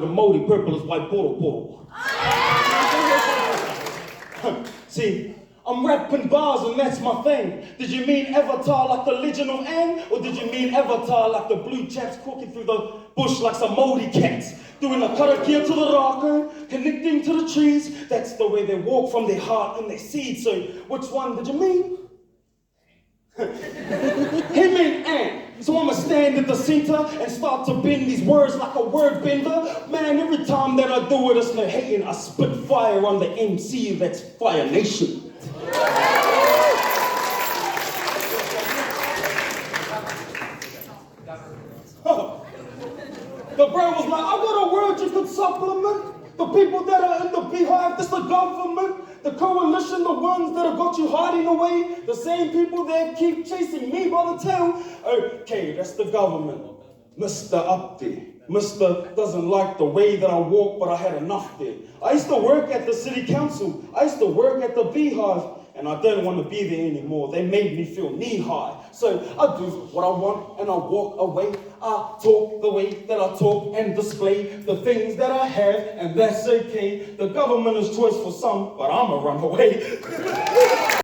The Māori purple is white poro. See, I'm rapping bars and that's my thing. Did you mean Avatar like the Legend of Aang? Or did you mean Avatar like the blue chaps walking through the bush like some Māori cats? Doing a karakia to the rākau, connecting to the trees. That's the way they walk from their heart and their seed. So which one did you mean? He meant Aang. So I'ma stand at the center and start to bend these words like a word bender. Man, every time that I do it, it's no hating. I spit fire on the MC, that's Fire Nation. The bro was like, I got a word you could supplement. The people that are in the beehive, this the government, the coalition, the ones that have got you hiding away, the same people that keep chasing me by the tail. Okay, that's the government. Mr. Up there. Mr. doesn't like the way that I walk, but I had enough there. I used to work at the city council. I used to work at the beehive. And I don't want to be there anymore. They made me feel knee-high. So I do what I want and I walk away. I talk the way that I talk and display the things that I have, and that's okay. The government is choice for some, but I'ma run away.